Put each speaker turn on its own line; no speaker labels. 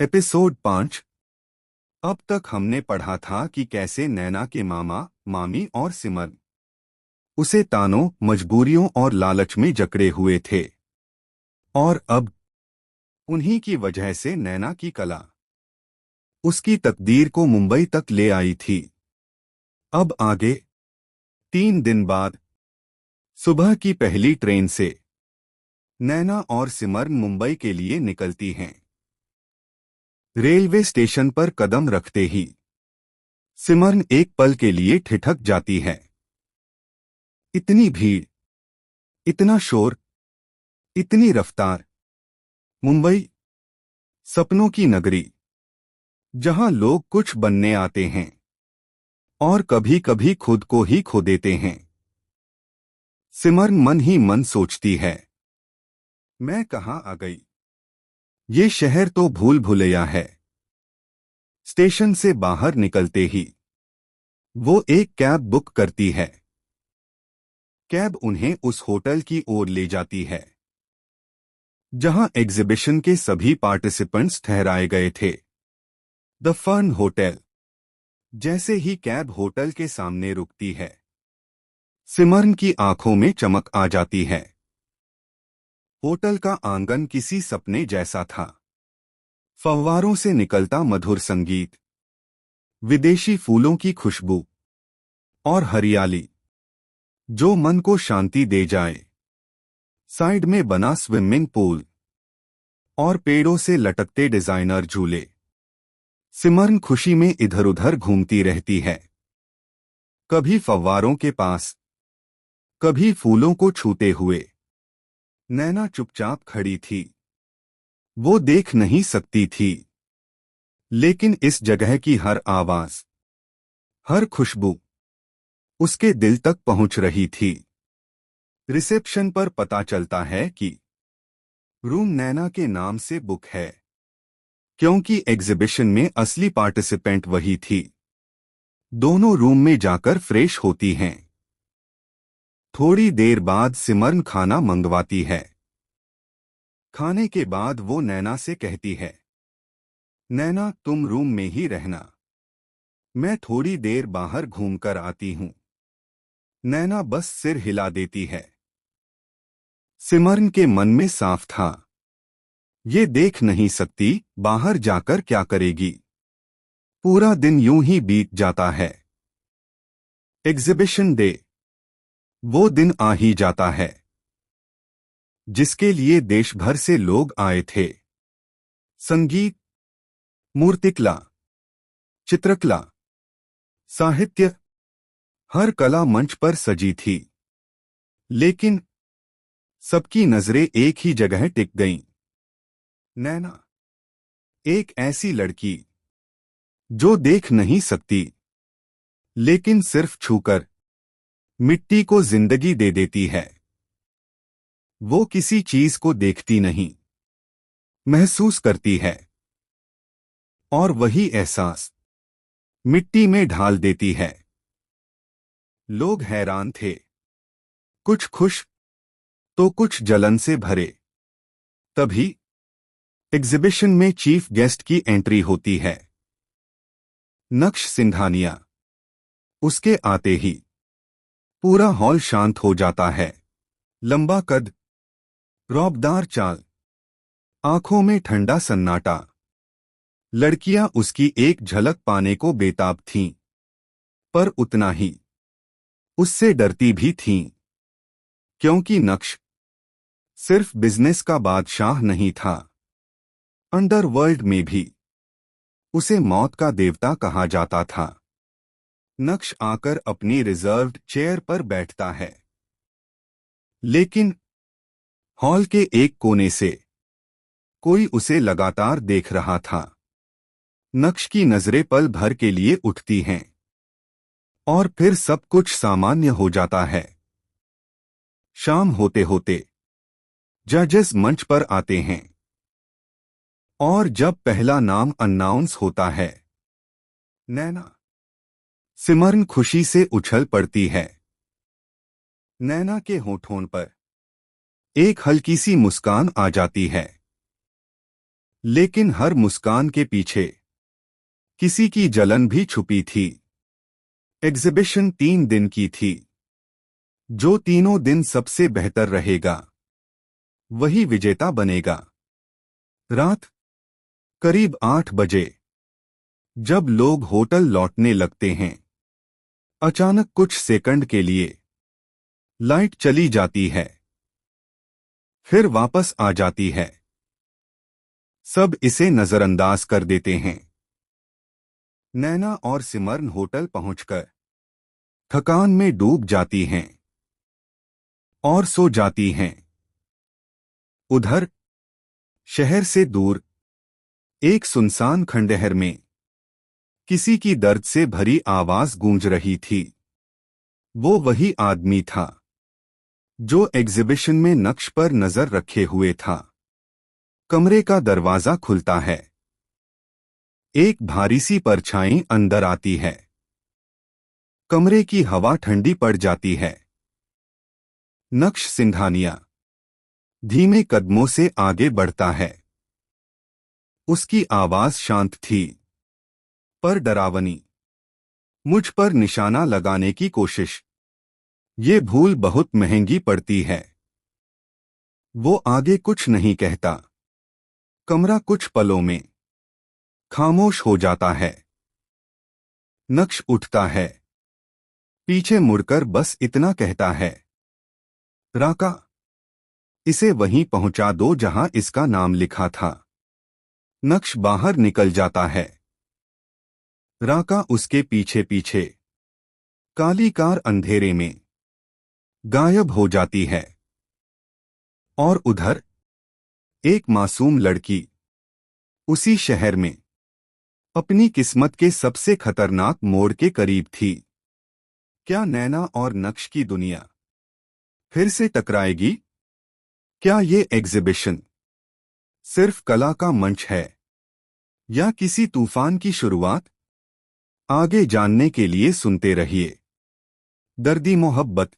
Episode 5। अब तक हमने पढ़ा था कि कैसे नैना के मामा, मामी और सिमर उसे तानों, मजबूरियों और लालच में जकड़े हुए थे। और अब उन्हीं की वजह से नैना की कला उसकी तकदीर को मुंबई तक ले आई थी। अब आगे 3 दिन बाद सुबह की पहली ट्रेन से नैना और सिमर मुंबई के लिए निकलती हैं। रेलवे स्टेशन पर कदम रखते ही सिमरन एक पल के लिए ठिठक जाती है। इतनी भीड़, इतना शोर, इतनी रफ्तार। मुंबई, सपनों की नगरी, जहां लोग कुछ बनने आते हैं और कभी कभी खुद को ही खो देते हैं। सिमरन मन ही मन सोचती है, मैं कहाँ आ गई? ये शहर तो भूल भुलैया है। स्टेशन से बाहर निकलते ही वो एक कैब बुक करती है। कैब उन्हें उस होटल की ओर ले जाती है जहां एग्जीबिशन के सभी पार्टिसिपेंट्स ठहराए गए थे, द फर्न होटल। जैसे ही कैब होटल के सामने रुकती है, सिमरन की आंखों में चमक आ जाती है। होटल का आंगन किसी सपने जैसा था। फव्वारों से निकलता मधुर संगीत, विदेशी फूलों की खुशबू और हरियाली जो मन को शांति दे जाए। साइड में बना स्विमिंग पूल और पेड़ों से लटकते डिजाइनर झूले। सिमरन खुशी में इधर उधर घूमती रहती है, कभी फव्वारों के पास, कभी फूलों को छूते हुए। नैना चुपचाप खड़ी थी। वो देख नहीं सकती थी, लेकिन इस जगह की हर आवाज, हर खुशबू उसके दिल तक पहुंच रही थी। रिसेप्शन पर पता चलता है कि रूम नैना के नाम से बुक है, क्योंकि एग्जीबिशन में असली पार्टिसिपेंट वही थी। दोनों रूम में जाकर फ्रेश होती हैं। थोड़ी देर बाद सिमरन खाना मंगवाती है। खाने के बाद वो नैना से कहती है, नैना तुम रूम में ही रहना, मैं थोड़ी देर बाहर घूमकर आती हूं। नैना बस सिर हिला देती है। सिमरन के मन में साफ था, ये देख नहीं सकती बाहर जाकर क्या करेगी। पूरा दिन यूं ही बीत जाता है। एग्जीबिशन डे, वो दिन आ ही जाता है जिसके लिए देश भर से लोग आए थे। संगीत, मूर्तिकला, चित्रकला, साहित्य, हर कला मंच पर सजी थी। लेकिन सबकी नजरें एक ही जगह टिक गईं। नैना, एक ऐसी लड़की जो देख नहीं सकती, लेकिन सिर्फ छूकर मिट्टी को जिंदगी दे देती है। वो किसी चीज को देखती नहीं, महसूस करती है, और वही एहसास मिट्टी में ढाल देती है। लोग हैरान थे, कुछ खुश तो कुछ जलन से भरे। तभी एग्जीबिशन में चीफ गेस्ट की एंट्री होती है, नक्श सिंघानिया। उसके आते ही पूरा हॉल शांत हो जाता है। लंबा कद, रौबदार चाल, आंखों में ठंडा सन्नाटा। लड़कियां उसकी एक झलक पाने को बेताब थीं, पर उतना ही उससे डरती भी थीं, क्योंकि नक्श सिर्फ बिजनेस का बादशाह नहीं था, अंडरवर्ल्ड में भी उसे मौत का देवता कहा जाता था। नक्श आकर अपनी रिजर्व्ड चेयर पर बैठता है, लेकिन हॉल के एक कोने से कोई उसे लगातार देख रहा था। नक्श की नजरें पल भर के लिए उठती हैं, और फिर सब कुछ सामान्य हो जाता है। शाम होते होते जजेस मंच पर आते हैं, और जब पहला नाम अनाउंस होता है, नैना, सिमरन खुशी से उछल पड़ती है। नैना के होठों पर एक हल्की सी मुस्कान आ जाती है। लेकिन हर मुस्कान के पीछे किसी की जलन भी छुपी थी। एग्जिबिशन 3 दिन की थी। जो तीनों दिन सबसे बेहतर रहेगा वही विजेता बनेगा। रात करीब 8 बजे जब लोग होटल लौटने लगते हैं, अचानक कुछ सेकंड के लिए लाइट चली जाती है, फिर वापस आ जाती है। सब इसे नजरअंदाज कर देते हैं। नैना और सिमरन होटल पहुंचकर थकान में डूब जाती हैं और सो जाती हैं। उधर शहर से दूर एक सुनसान खंडहर में किसी की दर्द से भरी आवाज गूंज रही थी। वो वही आदमी था जो एग्जिबिशन में नक्श पर नजर रखे हुए था। कमरे का दरवाजा खुलता है। एक भारी सी परछाई अंदर आती है। कमरे की हवा ठंडी पड़ जाती है। नक्श सिंघानिया धीमे कदमों से आगे बढ़ता है। उसकी आवाज शांत थी पर डरावनी। मुझ पर निशाना लगाने की कोशिश। ये भूल बहुत महंगी पड़ती है। वो आगे कुछ नहीं कहता। कमरा कुछ पलों में खामोश हो जाता है। नक्श उठता है, पीछे मुड़कर बस इतना कहता है, राका, इसे वहीं पहुंचा दो जहां इसका नाम लिखा था। नक्श बाहर निकल जाता है। राका उसके पीछे पीछे काली कार अंधेरे में गायब हो जाती है। और उधर एक मासूम लड़की उसी शहर में अपनी किस्मत के सबसे खतरनाक मोड़ के करीब थी। क्या नैना और नक्श की दुनिया फिर से टकराएगी? क्या ये एग्जिबिशन सिर्फ कला का मंच है या किसी तूफान की शुरुआत? आगे जानने के लिए सुनते रहिए दर्दी मोहब्बत।